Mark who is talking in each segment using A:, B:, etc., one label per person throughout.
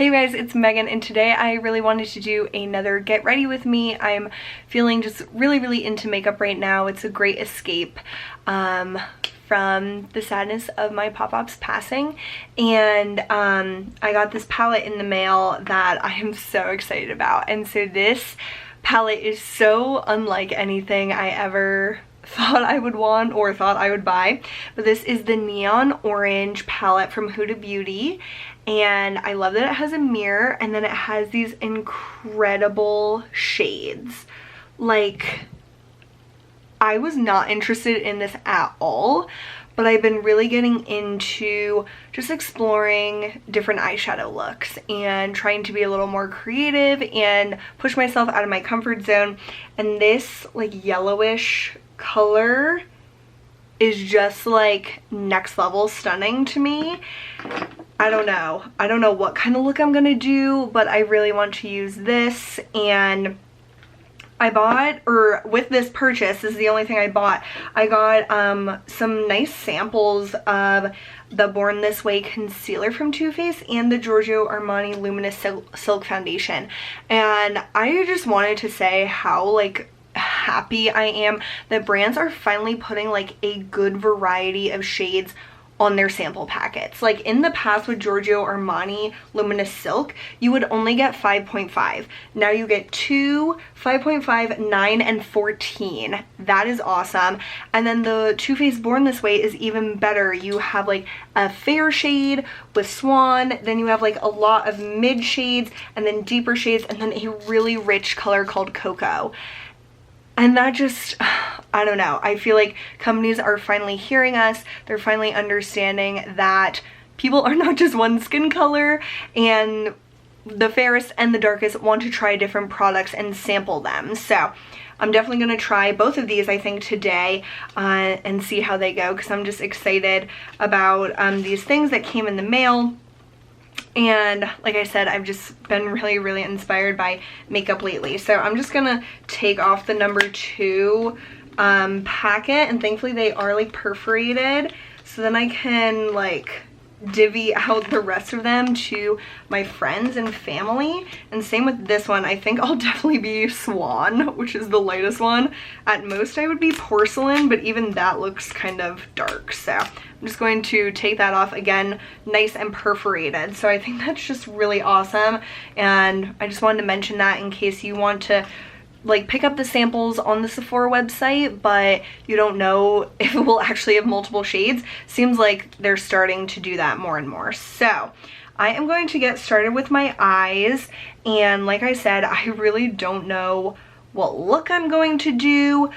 A: Hey guys, it's Megan, and today I really wanted to do another get ready with me. I'm feeling just really into makeup right now. It's a great escape from the sadness of my pop-pop's passing, and I got this palette in the mail that I am so excited about. And so this palette is so unlike anything I ever thought I would want or thought I would buy, but this is the Neon Orange palette from Huda Beauty, and I love that it has a mirror and then it has these incredible shades. Like, I was not interested in this at all, but I've been really getting into just exploring different eyeshadow looks and trying to be a little more creative and push myself out of my comfort zone. And this like yellowish color is just like next level stunning to me. I don't know what kind of look I'm gonna do, but I really want to use this. And I bought, or with this purchase, this is the only thing I bought, I got some nice samples of the Born This Way concealer from Too Faced and the Giorgio Armani Luminous Silk Foundation. And I just wanted to say how like happy I am that brands are finally putting like a good variety of shades on their sample packets. Like in the past with Giorgio Armani Luminous Silk, you would only get 5.5. Now you get 2, 5.5, 9, and 14. That is awesome. And then the Too Faced Born This Way is even better. You have like a fair shade with Swan, then you have like a lot of mid shades and then deeper shades, and then a really rich color called Cocoa. And that just, I don't know, I feel like companies are finally hearing us. They're finally understanding that people are not just one skin color, and the fairest and the darkest want to try different products and sample them. So I'm definitely going to try both of these, I think, today and see how they go, because I'm just excited about these things that came in the mail. And like I said, I've just been really inspired by makeup lately. So I'm just gonna take off the number 2 packet, and thankfully they are like perforated, so then I can like divvy out the rest of them to my friends and family. And same with this one. I think I'll definitely be Swan, which is the lightest one. At most I would be Porcelain, but even that looks kind of dark, so I'm just going to take that off. Again, nice and perforated, so I think that's just really awesome. And I just wanted to mention that in case you want to like pick up the samples on the Sephora website, but you don't know if it will actually have multiple shades. Seems like they're starting to do that more and more. So I am going to get started with my eyes, and like I said, I really don't know what look I'm going to do,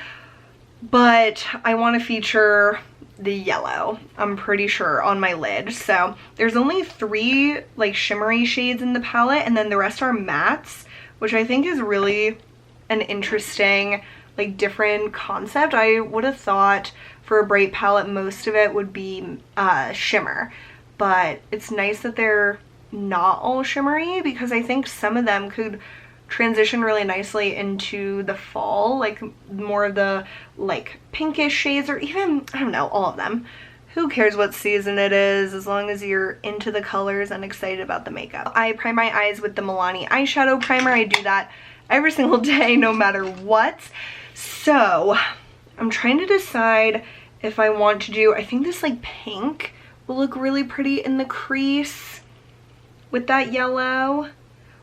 A: but I want to feature the yellow, I'm pretty sure, on my lid. So there's only 3 like shimmery shades in the palette, and then the rest are mattes, which I think is really an interesting like different concept. I would have thought for a bright palette most of it would be shimmer, but it's nice that they're not all shimmery, because I think some of them could transition really nicely into the fall, like more of the like pinkish shades, or even, I don't know, all of them. Who cares what season it is, as long as you're into the colors and excited about the makeup. I prime my eyes with the Milani eyeshadow primer. I do that every single day, no matter what. So I'm trying to decide if I want to do, I think this like pink will look really pretty in the crease with that yellow,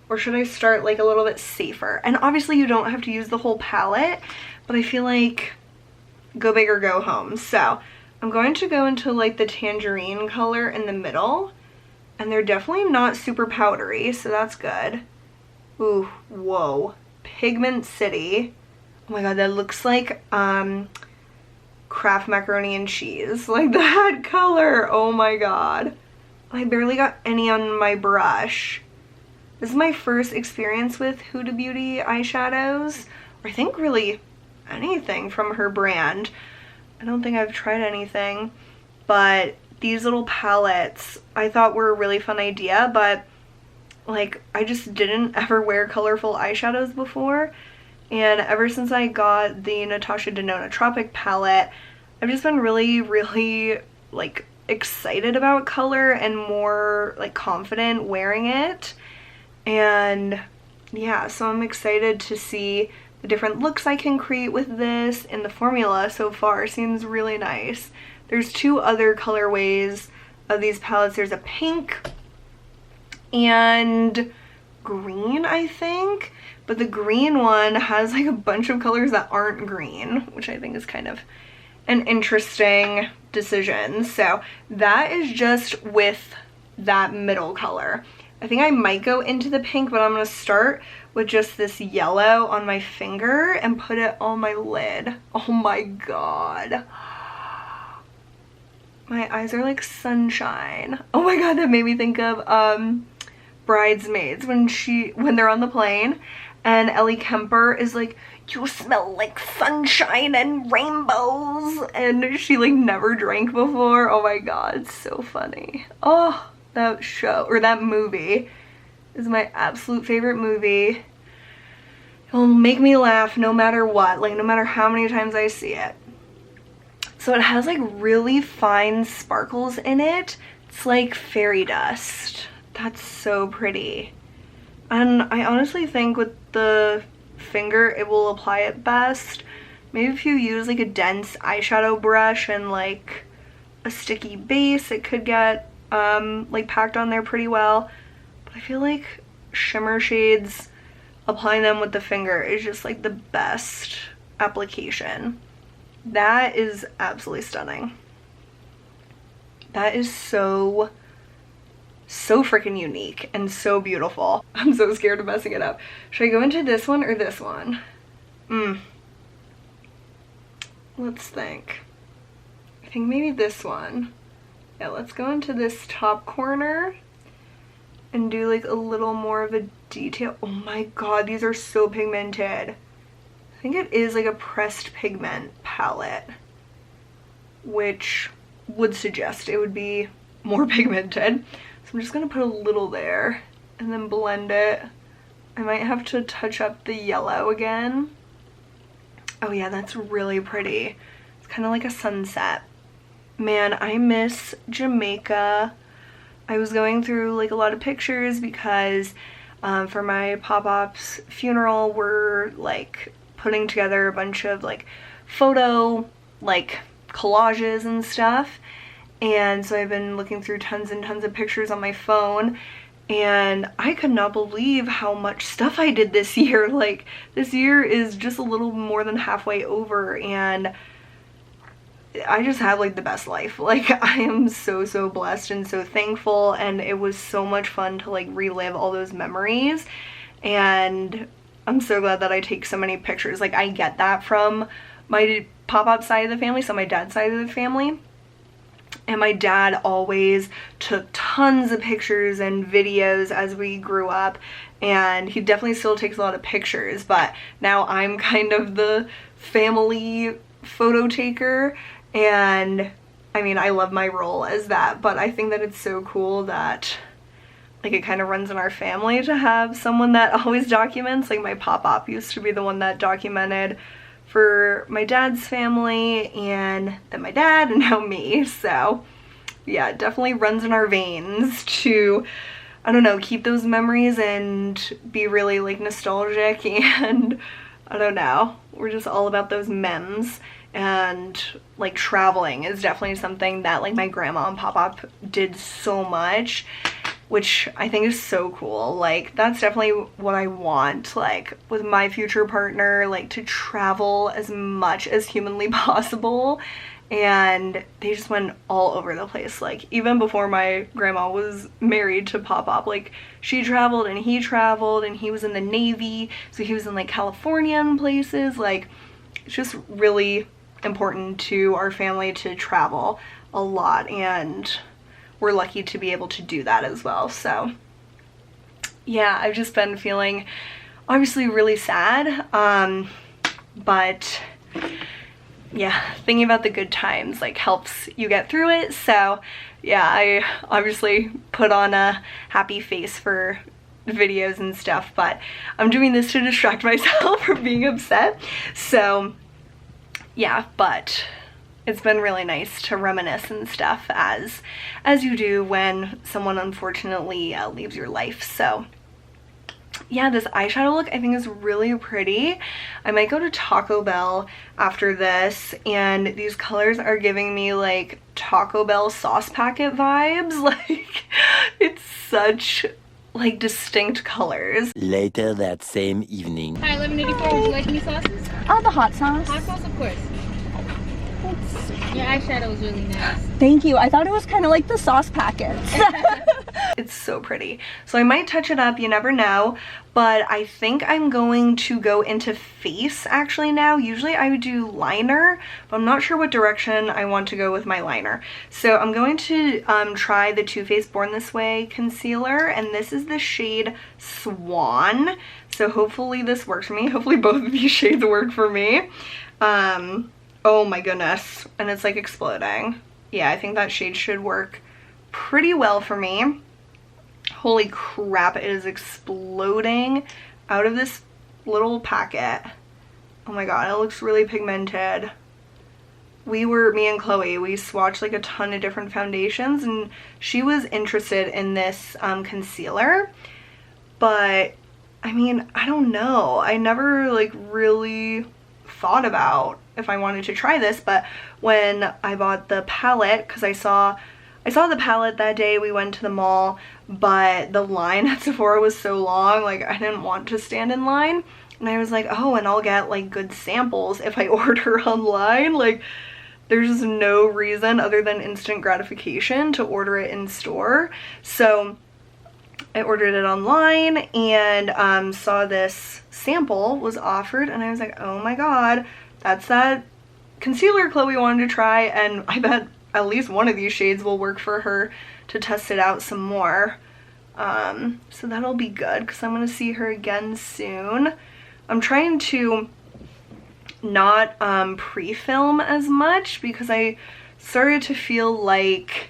A: or should I start like a little bit safer? And obviously you don't have to use the whole palette, but I feel like go big or go home. So I'm going to go into like the tangerine color in the middle, and they're definitely not super powdery, so that's good. Ooh, whoa, Pigment City. Oh my god, that looks like Kraft macaroni and cheese. Like that color, oh my god. I barely got any on my brush. This is my first experience with Huda Beauty eyeshadows, or I think really anything from her brand. I don't think I've tried anything, but these little palettes I thought were a really fun idea, but like I just didn't ever wear colorful eyeshadows before, and ever since I got the Natasha Denona Tropic palette, I've just been really like excited about color and more like confident wearing it. And yeah, so I'm excited to see the different looks I can create with this, and the formula so far seems really nice. There's two other colorways of these palettes. There's a pink and green, I think, but the green one has like a bunch of colors that aren't green, which I think is kind of an interesting decision. So that is just with that middle color. I think I might go into the pink, but I'm gonna start with just this yellow on my finger and put it on my lid. Oh my god. My eyes are like sunshine. Oh my god, that made me think of Bridesmaids when they're on the plane and Ellie Kemper is like, "You smell like sunshine and rainbows," and she like never drank before. Oh my god, so funny. Oh, that show, or that movie, is my absolute favorite movie. It'll make me laugh no matter what, like no matter how many times I see it. So it has like really fine sparkles in it. It's like fairy dust. That's so pretty. And I honestly think with the finger it will apply it best. Maybe if you use like a dense eyeshadow brush and like a sticky base, it could get like packed on there pretty well. But I feel like shimmer shades, applying them with the finger is just like the best application. That is absolutely stunning. That is so freaking unique and so beautiful. I'm so scared of messing it up. Should I go into this one or this one? Let's think. I think maybe this one. Yeah, let's go into this top corner and do like a little more of a detail. Oh my god, these are so pigmented. I think it is like a pressed pigment palette, which would suggest it would be more pigmented. So I'm just gonna put a little there and then blend it. I might have to touch up the yellow again. Oh yeah, that's really pretty. It's kind of like a sunset. Man, I miss Jamaica. I was going through like a lot of pictures because for my pop-up's funeral, we're like putting together a bunch of like photo like collages and stuff. And so I've been looking through tons and tons of pictures on my phone, and I could not believe how much stuff I did this year. Like, this year is just a little more than halfway over, and I just have like the best life. Like, I am so blessed and so thankful, and it was so much fun to like relive all those memories. And I'm so glad that I take so many pictures. Like, I get that from my pop-up side of the family, so my dad's side of the family. And my dad always took tons of pictures and videos as we grew up, and he definitely still takes a lot of pictures, but now I'm kind of the family photo taker. And I mean, I love my role as that, but I think that it's so cool that like it kind of runs in our family to have someone that always documents. Like, my pop-up used to be the one that documented for my dad's family, and then my dad, and now me. So yeah, it definitely runs in our veins to, I don't know, keep those memories and be really like nostalgic, and I don't know, we're just all about those memes. And like traveling is definitely something that like my grandma and pop-up did so much, which I think is so cool. Like, that's definitely what I want, like with my future partner, like to travel as much as humanly possible. And they just went all over the place. Like, even before my grandma was married to pop-up, like she traveled and he was in the Navy, so he was in like California and places. Like, it's just really important to our family to travel a lot, and we're lucky to be able to do that as well. So yeah, I've just been feeling obviously really sad, but yeah, thinking about the good times like helps you get through it. So yeah, I obviously put on a happy face for videos and stuff, but I'm doing this to distract myself from being upset. So yeah, but it's been really nice to reminisce and stuff, as you do when someone unfortunately leaves your life. So yeah, this eyeshadow look I think is really pretty. I might go to Taco Bell after this, and these colors are giving me like Taco Bell sauce packet vibes. Like, it's such like distinct colors.
B: Later that same evening.
C: Hi, 1184. Would you like any sauces?
D: Oh, the hot sauce.
C: Hot sauce, of course. Your eyeshadow is really nice.
D: Thank you. I thought it was kind of like the sauce packets.
A: It's so pretty. So I might touch it up, you never know, but I think I'm going to go into face actually now. Usually I would do liner, but I'm not sure what direction I want to go with my liner. So I'm going to try the Too Faced Born This Way concealer, and this is the shade Swan. So hopefully this works for me. Hopefully both of these shades work for me. Oh my goodness, and it's like exploding. Yeah, I think that shade should work pretty well for me. Holy crap, it is exploding out of this little packet. Oh my god, it looks really pigmented. Me and Chloe, we swatched like a ton of different foundations, and she was interested in this concealer, but I mean, I don't know. I never like really thought about if I wanted to try this, but when I bought the palette, because I saw the palette that day we went to the mall, but the line at Sephora was so long, like I didn't want to stand in line, and I was like, oh, and I'll get like good samples if I order online. Like, there's no reason other than instant gratification to order it in store. So I ordered it online and saw this sample was offered, and I was like, oh my god, that's that concealer Chloe wanted to try, and I bet at least one of these shades will work for her to test it out some more. So that'll be good because I'm going to see her again soon. I'm trying to not pre-film as much because I started to feel like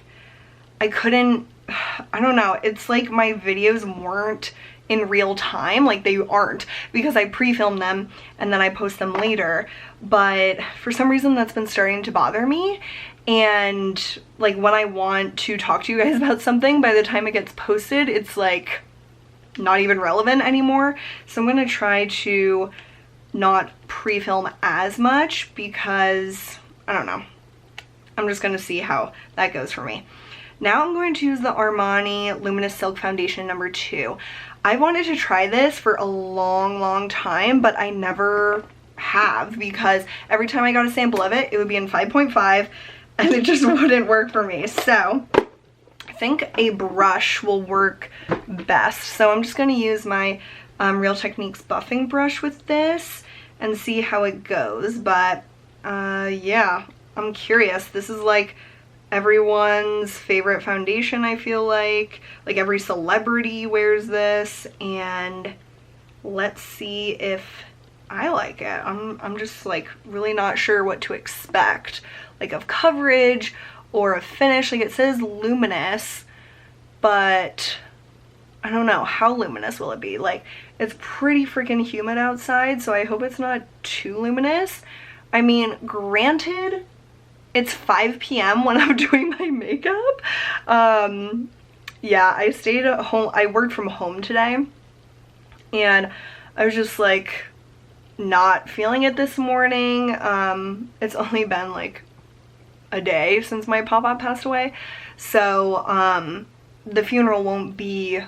A: I couldn't, I don't know, it's like my videos weren't in real time. Like, they aren't, because I pre-film them and then I post them later, but for some reason that's been starting to bother me. And like, when I want to talk to you guys about something, by the time it gets posted, it's like not even relevant anymore. So I'm gonna try to not pre-film as much because, I don't know, I'm just gonna see how that goes for me. Now I'm going to use the Armani Luminous Silk Foundation number 2. I wanted to try this for a long time, but I never have, because every time I got a sample of it, it would be in 5.5 and it just wouldn't work for me. So I think a brush will work best. So I'm just going to use my Real Techniques buffing brush with this and see how it goes. But yeah, I'm curious. This is like everyone's favorite foundation, I feel like every celebrity wears this, and let's see if I like it. I'm just like really not sure what to expect, like of coverage or a finish. Like, it says luminous, but I don't know, how luminous will it be? Like, it's pretty freaking humid outside, so I hope it's not too luminous. I mean, granted, it's 5 p.m. when I'm doing my makeup. Yeah, I stayed at home. I worked from home today, and I was just like not feeling it this morning. It's only been like a day since my pop-up passed away, so the funeral won't be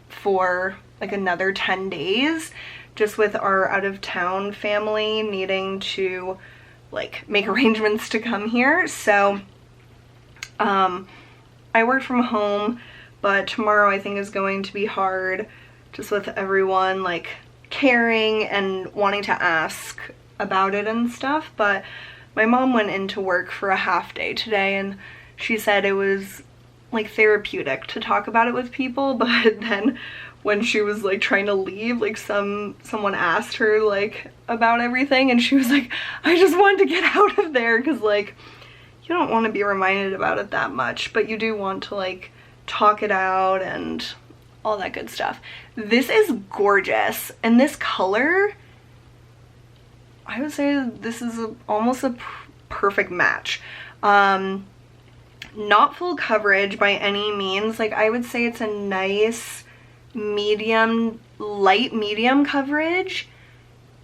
A: for like another 10 days, just with our out-of-town family needing to like make arrangements to come here. So I worked from home, but tomorrow I think is going to be hard, just with everyone like caring and wanting to ask about it and stuff. But my mom went into work for a half day today, and she said it was like therapeutic to talk about it with people. But then when she was like trying to leave, like someone asked her like about everything, and she was like, I just wanted to get out of there, because like you don't want to be reminded about it that much, but you do want to like talk it out and all that good stuff. This is gorgeous, and this color, I would say this is almost a perfect match. Not full coverage by any means. Like, I would say it's a nice medium, light medium coverage.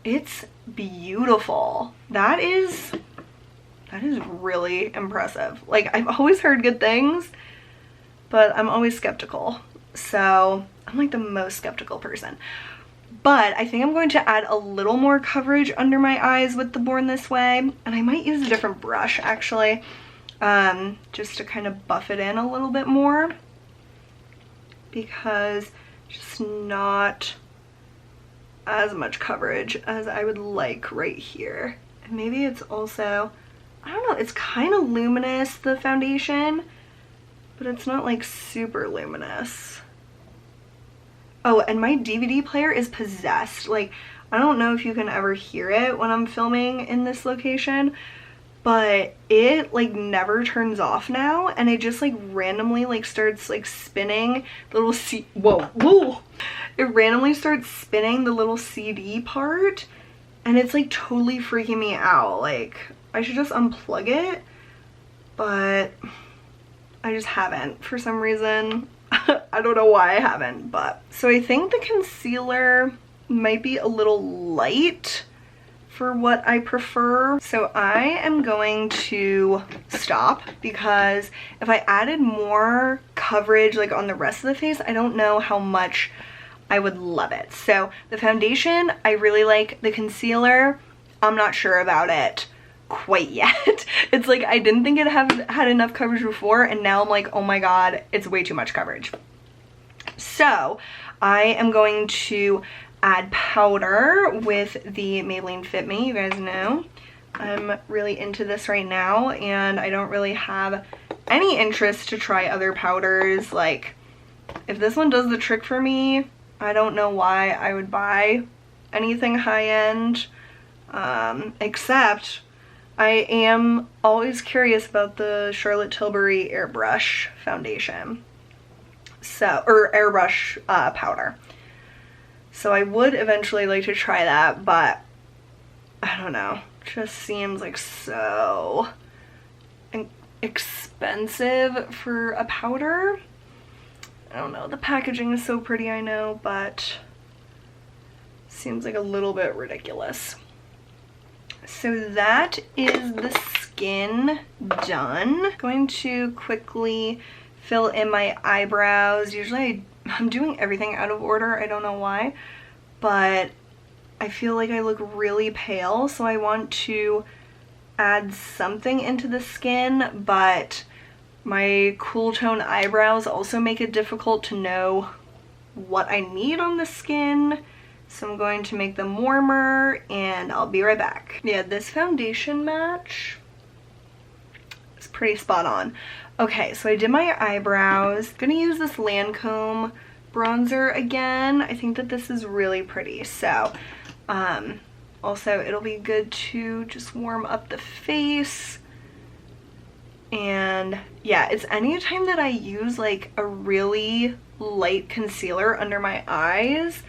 A: It's beautiful. That is really impressive. Like, I've always heard good things, but I'm always skeptical. So I'm like the most skeptical person. But I think I'm going to add a little more coverage under my eyes with the Born This Way. And I might use a different brush actually, just to kind of buff it in a little bit more, because just not as much coverage as I would like right here. And maybe it's also, I don't know, it's kind of luminous, the foundation, but it's not like super luminous. Oh, and my DVD player is possessed. Like, I don't know if you can ever hear it when I'm filming in this location, but it like never turns off now, and it just like randomly like starts like spinning the little whoa. It randomly starts spinning the little CD part, and it's like totally freaking me out. Like, I should just unplug it, but I just haven't for some reason. I don't know why I haven't, but. So I think the concealer might be a little light for what I prefer. So I am going to stop, because if I added more coverage like on the rest of the face, I don't know how much I would love it. So the foundation, I really like. The concealer, I'm not sure about it quite yet. It's like, I didn't think it had enough coverage before, and now I'm like, oh my god, it's way too much coverage. So I am going to add powder with the Maybelline Fit Me. You guys know I'm really into this right now, and I don't really have any interest to try other powders. Like, if this one does the trick for me, I don't know why I would buy anything high-end, except I am always curious about the Charlotte Tilbury Airbrush foundation. So, or airbrush powder. So I would eventually like to try that, but I don't know. It just seems like so expensive for a powder. I don't know. The packaging is so pretty, I know, but seems like a little bit ridiculous. So that is the skin done. Going to quickly fill in my eyebrows. Usually I'm doing everything out of order. I don't know why, but I feel like I look really pale, so I want to add something into the skin, but my cool tone eyebrows also make it difficult to know what I need on the skin. So I'm going to make them warmer, and I'll be right back. Yeah, this foundation match is pretty spot on. Okay, so I did my eyebrows. I'm gonna use this Lancome bronzer again. I think that this is really pretty. So, also it'll be good to just warm up the face. And yeah, it's anytime that I use like a really light concealer under my eyes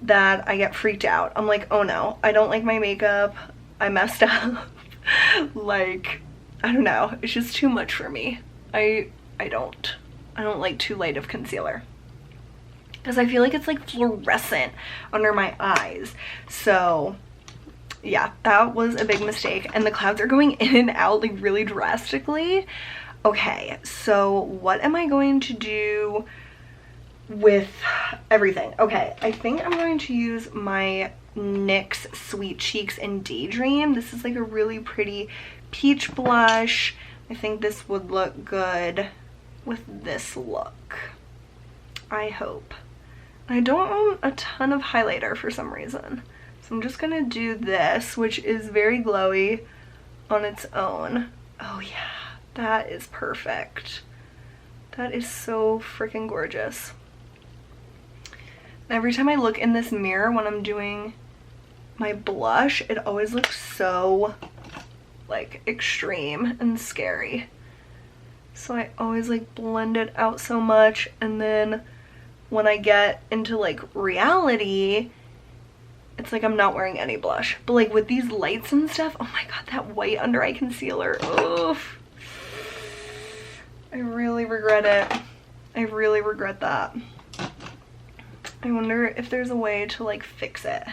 A: that I get freaked out. I'm like, oh no, I don't like my makeup. I messed up. Like, I don't know. It's just too much for me. I don't like too light of concealer, because I feel like it's like fluorescent under my eyes. So yeah, that was a big mistake, and the clouds are going in and out like really drastically. Okay, so what am I going to do with everything? Okay, I think I'm going to use my NYX Sweet Cheeks in Daydream. This is like a really pretty peach blush. I think this would look good with this look, I hope. I don't own a ton of highlighter for some reason, so I'm just gonna do this, which is very glowy on its own. Oh yeah, that is perfect. That is so freaking gorgeous. Every time I look in this mirror when I'm doing my blush, it always looks so like extreme and scary. So I always like blend it out so much, and then when I get into like reality, it's like I'm not wearing any blush. But like with these lights and stuff, oh my god, that white under eye concealer, oof. I really regret it. I really regret that. I wonder if there's a way to like fix it.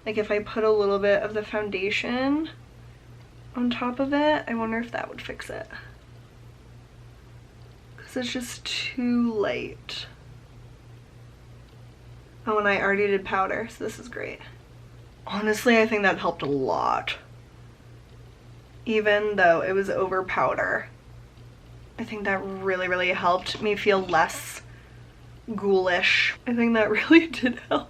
A: Like if I put a little bit of the foundation on top of it, I wonder if that would fix it. Because it's just too light. Oh, and I already did powder, so this is great. Honestly, I think that helped a lot. Even though it was over powder. I think that really, really helped me feel less ghoulish. I think that really did help.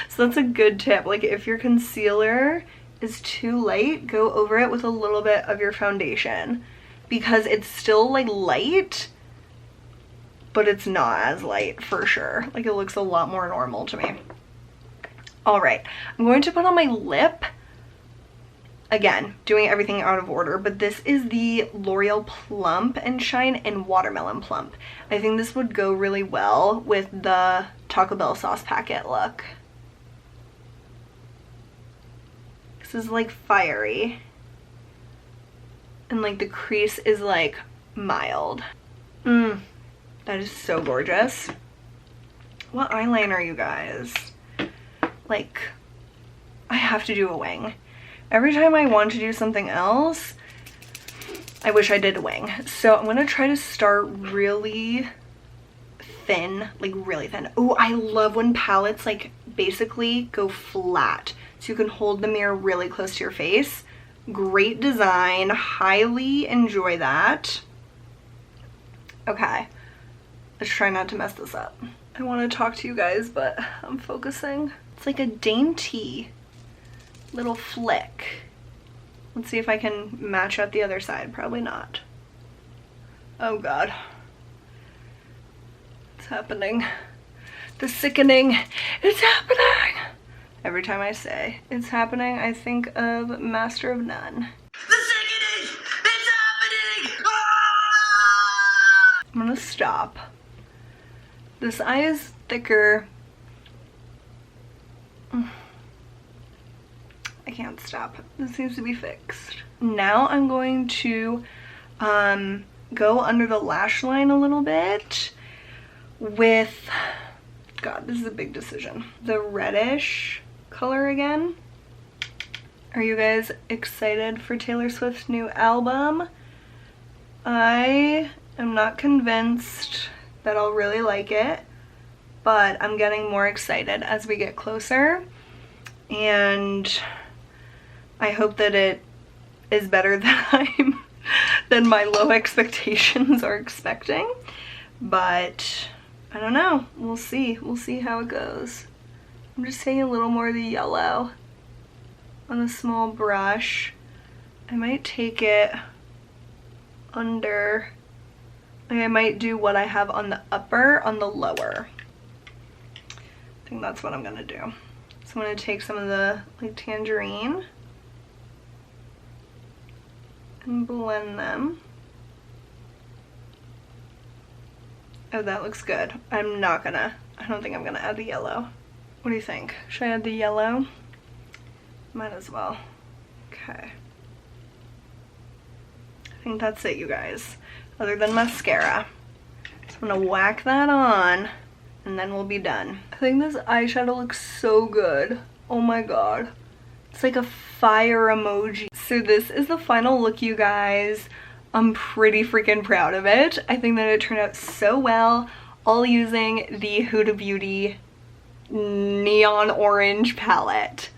A: So that's a good tip. Like if your concealer is too light, go over it with a little bit of your foundation, because it's still like light, but it's not as light for sure. Like it looks a lot more normal to me. All right, I'm going to put on my lip. Again, doing everything out of order, but this is the L'Oreal Plump and Shine in Watermelon Plump. I think this would go really well with the Taco Bell sauce packet look. This is like fiery. And like the crease is like mild. That is so gorgeous. What eyeliner, you guys? Like, I have to do a wing. Every time I want to do something else, I wish I did a wing. So I'm going to try to start really thin, like really thin. Oh, I love when palettes like basically go flat. So you can hold the mirror really close to your face. Great design. Highly enjoy that. Okay. Let's try not to mess this up. I want to talk to you guys, but I'm focusing. It's like a dainty little flick. Let's see if I can match up the other side. Probably not. Oh god. It's happening. The sickening. It's happening! Every time I say it's happening, I think of Master of None. The sickening! It's happening! Ah! I'm gonna stop. This eye is thicker. I can't stop. This needs to be fixed. Now I'm going to go under the lash line a little bit with, God, this is a big decision, the reddish color again. Are you guys excited for Taylor Swift's new album? I am not convinced that I'll really like it, but I'm getting more excited as we get closer, and I hope that it is better than my low expectations are expecting. But I don't know. We'll see. We'll see how it goes. I'm just taking a little more of the yellow on a small brush. I might take it under, like I might do what I have on the upper on the lower. I think that's what I'm gonna do. So I'm gonna take some of the like tangerine and blend them. Oh, that looks good. I don't think I'm gonna add the yellow. What do you think? Should I add the yellow? Might as well. Okay. I think that's it, you guys. Other than mascara. So I'm gonna whack that on and then we'll be done. I think this eyeshadow looks so good. Oh my god. It's like a fire emoji. So this is the final look, you guys. I'm pretty freaking proud of it. I think that it turned out so well, all using the Huda Beauty neon orange palette.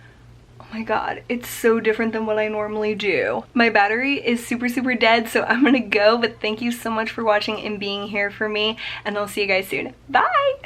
A: Oh my god, it's so different than what I normally do. My battery is super dead, so I'm gonna go, but thank you so much for watching and being here for me, and I'll see you guys soon. Bye!